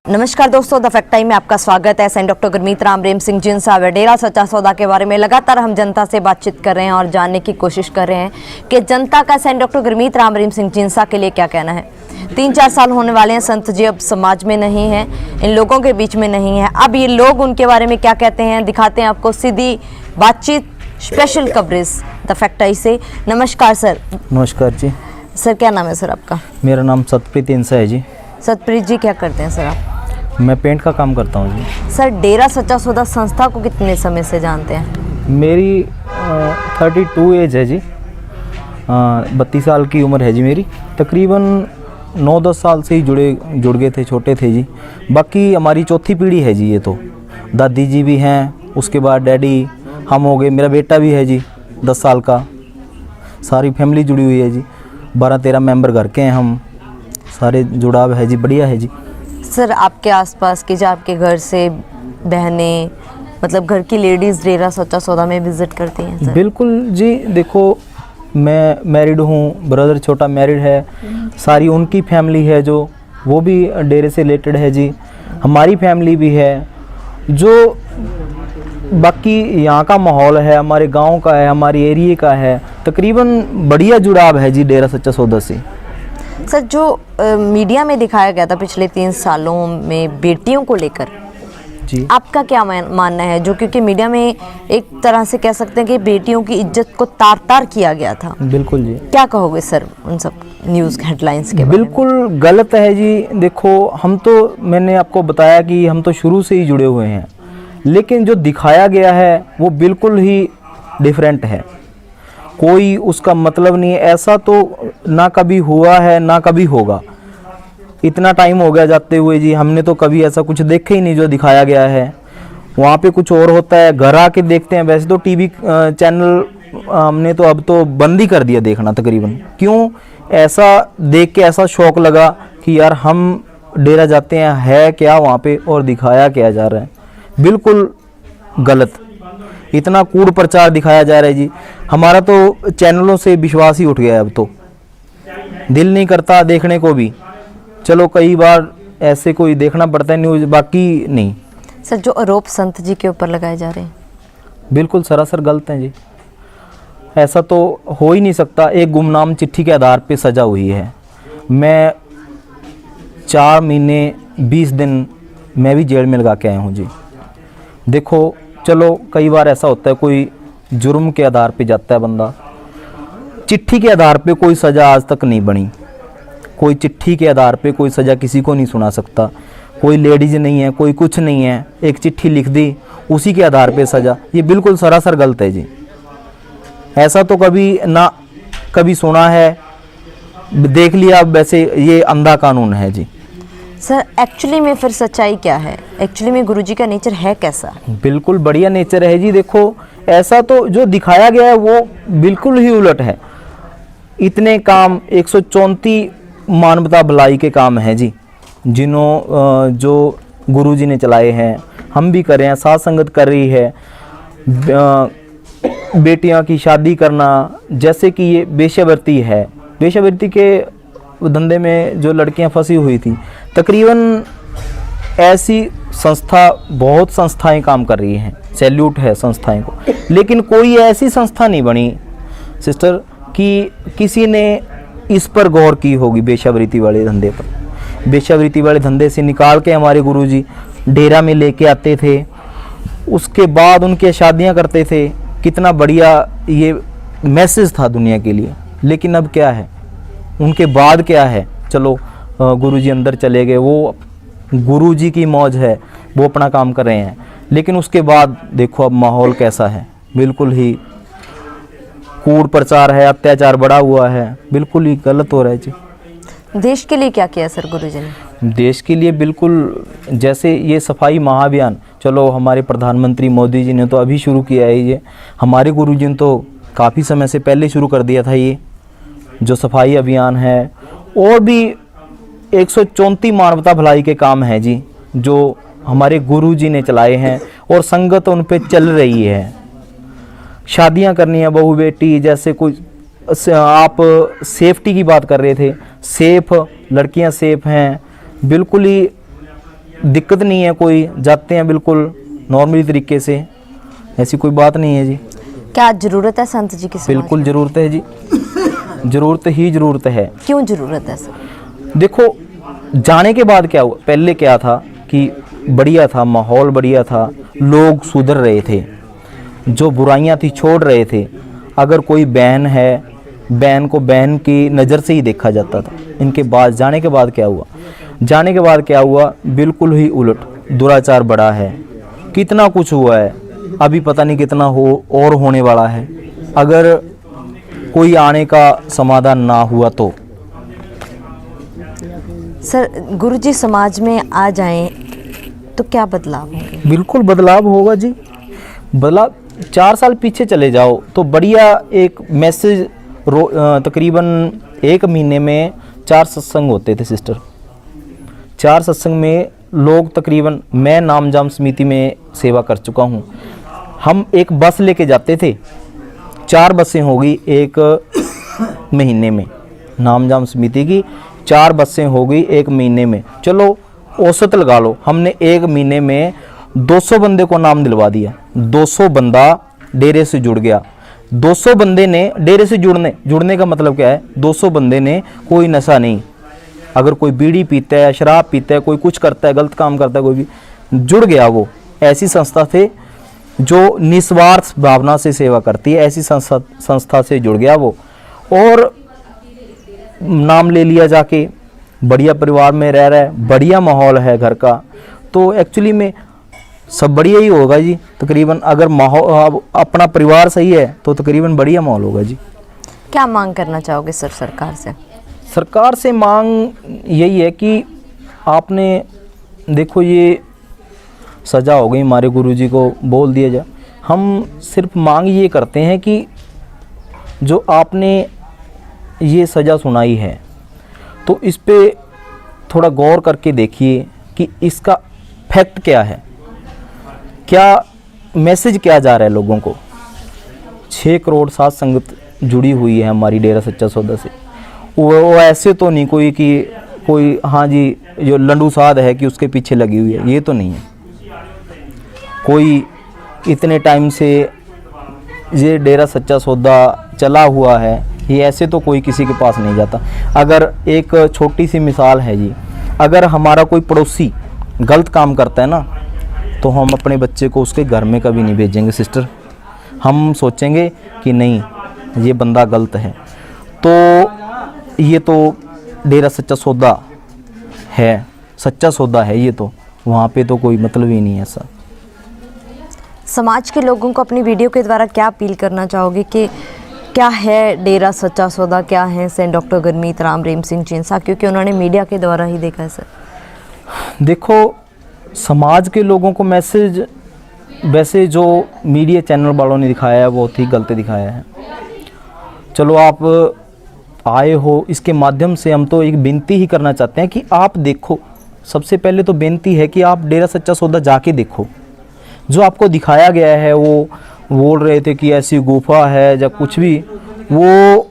नमस्कार दोस्तों, the fact time में आपका स्वागत है। सैन डॉक्टर गुरमीत राम रेम सिंह जिनसा व डेरा सच्चा सौदा के बारे में लगातार हम जनता से बातचीत कर रहे हैं और जानने की कोशिश कर रहे हैं कि जनता का सैन डॉक्टर गुरमीत राम रेम सिंह जिनसा के लिए क्या कहना है। 3-4 साल होने वाले हैं, संत जी अब समाज में नहीं है, इन लोगों के बीच में नहीं है। अब ये लोग उनके बारे में क्या कहते हैं दिखाते हैं आपको सीधी बातचीत, special coverage the fact time से। नमस्कार सर। नमस्कार जी। सर क्या नाम है सर आपका? मेरा नाम सतप्रीत इंसा है जी। सतप्रीत जी क्या करते हैं सर आप? मैं पेंट का काम करता हूँ जी। सर डेरा सच्चा सौदा संस्था को कितने समय से जानते हैं? मेरी 32 एज है जी। 32 साल की उम्र है जी मेरी। तकरीबन 9-10 साल से ही जुड़ गए थे, छोटे थे जी। बाकी हमारी चौथी पीढ़ी है जी। ये तो दादी जी भी हैं, उसके बाद डैडी, हम हो गए, मेरा बेटा भी है जी 10 साल का। सारी फैमिली जुड़ी हुई है जी। 12-13 मेंबर घर के हैं हम, सारे जुड़ाव है जी, बढ़िया है जी। सर आपके आसपास के जो आपके घर से बहनें, मतलब घर की लेडीज़ डेरा सच्चा सौदा में विज़िट करती हैं सर? बिल्कुल जी। देखो मैं मैरिड हूँ, ब्रदर छोटा मैरिड है, सारी उनकी फैमिली है जो वो भी डेरे से रिलेटेड है जी। हमारी फैमिली भी है। जो बाकी यहाँ का माहौल है, हमारे गांव का है, हमारे एरिए का है, तकरीबन बढ़िया जुड़ाव है जी डेरा सच्चा सौदा से। सर जो मीडिया में दिखाया गया था पिछले 3 सालों में बेटियों को लेकर जी, आपका क्या मानना है? जो क्योंकि मीडिया में एक तरह से कह सकते हैं कि बेटियों की इज्जत को तार-तार किया गया था। बिल्कुल जी। क्या कहोगे सर उन सब न्यूज़ हेडलाइंस के बारे में? बिल्कुल गलत है जी। देखो हम तो, मैंने आपको बताया कि हम तो शुरू से ही जुड़े हुए हैं, लेकिन जो दिखाया गया है वो बिल्कुल ही डिफरेंट है। कोई उसका मतलब नहीं है। ऐसा तो ना कभी हुआ है ना कभी होगा। इतना टाइम हो गया जाते हुए जी, हमने तो कभी ऐसा कुछ देखा ही नहीं जो दिखाया गया है। वहाँ पे कुछ और होता है, घर आके देखते हैं। वैसे तो टीवी चैनल हमने तो अब तो बंद ही कर दिया देखना तकरीबन। क्यों? ऐसा देख के ऐसा शौक लगा कि यार हम डेरा जाते हैं, है क्या वहाँ पे और दिखाया क्या जा रहा है। बिल्कुल गलत, इतना कूड़ प्रचार दिखाया जा रहा है जी। हमारा तो चैनलों से विश्वास ही उठ गया है। अब तो दिल नहीं करता देखने को भी। चलो कई बार ऐसे कोई देखना पड़ता है न्यूज़, बाकी नहीं। सर जो आरोप संत जी के ऊपर लगाए जा रहे हैं बिल्कुल सरासर गलत हैं जी। ऐसा तो हो ही नहीं सकता। एक गुमनाम चिट्ठी के आधार पे सजा हुई है। मैं 4 महीने 20 दिन मैं भी जेल में लगा के आया हूँ जी। देखो चलो कई बार ऐसा होता है, कोई जुर्म के आधार पे जाता है बंदा, चिट्ठी के आधार पे कोई सज़ा आज तक नहीं बनी। कोई चिट्ठी के आधार पे कोई सज़ा किसी को नहीं सुना सकता। कोई लेडीज नहीं है, कोई कुछ नहीं है, एक चिट्ठी लिख दी उसी के आधार पे सज़ा। ये बिल्कुल सरासर गलत है जी। ऐसा तो कभी ना कभी सुना है, देख लिया। वैसे ये अंधा कानून है जी। सर एक्चुअली में फिर सच्चाई क्या है? एक्चुअली में गुरुजी का नेचर है कैसा? बिल्कुल बढ़िया नेचर है जी। देखो ऐसा तो जो दिखाया गया है वो बिल्कुल ही उलट है। इतने काम 134 मानवता भलाई के काम हैं जी, जो गुरुजी ने चलाए हैं, हम भी कर रहे हैं, साथ संगत कर रही है। बेटियां की शादी करना, जैसे कि ये वेश्यावृत्ति है, वेश्यावृत्ति के धंधे में जो लड़कियां फंसी हुई थी, तकरीबन ऐसी संस्था, बहुत संस्थाएं काम कर रही हैं, सैल्यूट है संस्थाएं को। लेकिन कोई ऐसी संस्था नहीं बनी सिस्टर कि किसी ने इस पर गौर की होगी वेश्यावृत्ति वाले धंधे पर। वेश्यावृत्ति वाले धंधे से निकाल के हमारे गुरुजी डेरा में लेके आते थे, उसके बाद उनके शादियां करते थे। कितना बढ़िया ये मैसेज था दुनिया के लिए। लेकिन अब क्या है, उनके बाद क्या है? चलो गुरुजी अंदर चले गए, वो गुरुजी की मौज है, वो अपना काम कर रहे हैं। लेकिन उसके बाद देखो अब माहौल कैसा है। बिल्कुल ही कूड़ प्रचार है, अत्याचार बढ़ा हुआ है, बिल्कुल ही गलत हो रहा है जी। देश के लिए क्या किया सर गुरुजी ने? देश के लिए बिल्कुल, जैसे ये सफाई महाअभियान, चलो हमारे प्रधानमंत्री मोदी जी ने तो अभी शुरू किया है ये। हमारे गुरुजी ने तो काफ़ी समय से पहले शुरू कर दिया था ये जो सफाई अभियान है। और भी 134 मानवता भलाई के काम हैं जी जो हमारे गुरुजी ने चलाए हैं और संगत उन पे चल रही है। शादियां करनी है बहू बेटी, जैसे कोई आप सेफ्टी की बात कर रहे थे, सेफ लड़कियां सेफ हैं, बिल्कुल ही दिक्कत नहीं है, कोई जाते हैं बिल्कुल नॉर्मली तरीके से, ऐसी कोई बात नहीं है जी। क्या ज़रूरत है संत जी की समाज बिल्कुल में? ज़रूरत है जी, ज़रूरत ही ज़रूरत है। क्यों ज़रूरत है सर? देखो जाने के बाद क्या हुआ, पहले क्या था कि बढ़िया था, माहौल बढ़िया था, लोग सुधर रहे थे, जो बुराइयां थी छोड़ रहे थे। अगर कोई बहन है, बहन को बहन की नज़र से ही देखा जाता था। इनके बाद जाने के बाद क्या हुआ, जाने के बाद क्या हुआ, बिल्कुल ही उलट, दुराचार बढ़ा है, कितना कुछ हुआ है, अभी पता नहीं कितना हो और होने वाला है, अगर कोई आने का समाधान ना हुआ तो। सर गुरुजी समाज में आ जाएं तो क्या बदलाव होंगे? बिल्कुल बदलाव होगा जी, बदलाव 4 साल पीछे चले जाओ तो बढ़िया एक मैसेज तकरीबन 1 महीने में 4 सत्संग होते थे सिस्टर। 4 सत्संग में लोग तकरीबन, मैं नामजाम समिति में सेवा कर चुका हूँ, हम एक बस लेके जाते थे, 4 बसें हो गई 1 महीने में, नामजाम समिति की 4 बसें हो गई 1 महीने में। चलो औसत लगा लो, हमने 1 महीने में 200 बंदे को नाम दिलवा दिया, 200 बंदा डेरे से जुड़ गया। 200 बंदे ने डेरे से जुड़ने का मतलब क्या है, 200 बंदे ने कोई नशा नहीं, अगर कोई बीड़ी पीता है, शराब पीता है, कोई कुछ करता है, गलत काम करता है, कोई भी जुड़ गया, वो ऐसी संस्था से जो निस्वार्थ भावना से सेवा करती है, ऐसी संस्था से जुड़ गया वो, और नाम ले लिया जाके, बढ़िया परिवार में रह रहा है, बढ़िया माहौल है घर का, तो एक्चुअली में सब बढ़िया ही होगा जी तकरीबन। अगर माहौल अपना परिवार सही है तो तकरीबन बढ़िया माहौल होगा जी। क्या मांग करना चाहोगे सर सरकार से? सरकार से मांग यही है कि आपने देखो ये सज़ा हो गई, हमारे गुरुजी को बोल दिया जाए, हम सिर्फ मांग ये करते हैं कि जो आपने ये सज़ा सुनाई है तो इस पे थोड़ा गौर करके देखिए कि इसका फैक्ट क्या है, क्या मैसेज क्या जा रहा है लोगों को। 6 करोड़ साथ संगत जुड़ी हुई है हमारी डेरा सच्चा सौदा से, वो ऐसे तो नहीं कोई कि कोई हाँ जी जो लंडू साध है कि उसके पीछे लगी हुई है, ये तो नहीं है। कोई इतने टाइम से ये डेरा सच्चा सौदा चला हुआ है, ये ऐसे तो कोई किसी के पास नहीं जाता। अगर एक छोटी सी मिसाल है जी, अगर हमारा कोई पड़ोसी गलत काम करता है ना, तो हम अपने बच्चे को उसके घर में कभी नहीं भेजेंगे सिस्टर, हम सोचेंगे कि नहीं ये बंदा गलत है। तो ये तो डेरा सच्चा सौदा है, सच्चा सौदा है ये, तो वहाँ पे तो कोई मतलब ही नहीं है ऐसा। समाज के लोगों को अपनी वीडियो के द्वारा क्या अपील करना चाहोगे कि क्या है डेरा सच्चा सौदा, क्या है सेंट डॉक्टर गुरमीत राम रेम सिंह जींसा, क्योंकि उन्होंने मीडिया के द्वारा ही देखा है सर। देखो समाज के लोगों को मैसेज वैसे जो मीडिया चैनल वालों ने दिखाया है बहुत ही गलत दिखाया है। चलो आप आए हो, इसके माध्यम से हम तो एक विनती ही करना चाहते हैं कि आप देखो, सबसे पहले तो बेनती है कि आप डेरा सच्चा सौदा जाके देखो। जो आपको दिखाया गया है, वो बोल रहे थे कि ऐसी गुफा है या कुछ भी, वो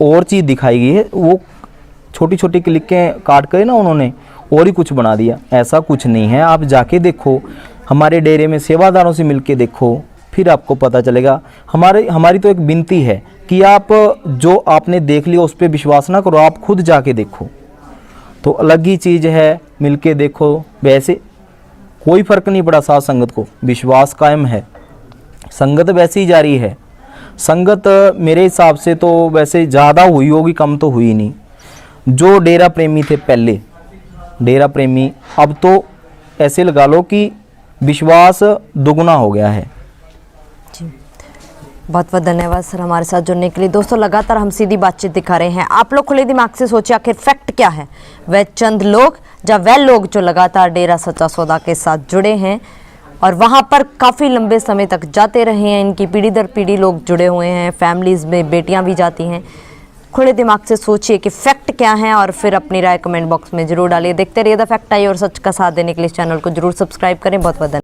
और चीज़ दिखाई गई है, वो छोटी छोटी क्लिकें काट कर ना उन्होंने और ही कुछ बना दिया, ऐसा कुछ नहीं है। आप जाके देखो, हमारे डेरे में सेवादारों से मिलके देखो, फिर आपको पता चलेगा। हमारी तो एक विनती है कि आप जो आपने देख लिया उस पर विश्वास ना करो, आप खुद जाके देखो, तो अलग ही चीज़ है, मिलके देखो। वैसे कोई फ़र्क नहीं पड़ा साथ संगत को, विश्वास कायम है, संगत वैसे ही जारी है। संगत मेरे हिसाब से तो वैसे ज़्यादा हुई होगी, कम तो हुई नहीं। जो डेरा प्रेमी थे पहले, डेरा प्रेमी अब तो ऐसे लगा लो कि विश्वास दुगना हो गया है। जी बहुत बहुत धन्यवाद सर हमारे साथ जुड़ने के लिए। दोस्तों लगातार हम सीधी बातचीत दिखा रहे हैं, आप लोग खुले दिमाग से सोचिए आखिर फैक्ट क्या है। वह चंद लोग या वह लोग जो लगातार डेरा सच्चा सौदा के साथ जुड़े हैं और वहाँ पर काफ़ी लंबे समय तक जाते रहे हैं, इनकी पीढ़ी दर पीढ़ी लोग जुड़े हुए हैं, फैमिलीज़ में बेटियाँ भी जाती हैं। खुले दिमाग से सोचिए कि फैक्ट क्या है और फिर अपनी राय कमेंट बॉक्स में जरूर डालिए। देखते रहिए द फैक्ट आई और सच का साथ देने के लिए इस चैनल को जरूर सब्सक्राइब करें। बहुत बहुत धन्यवाद।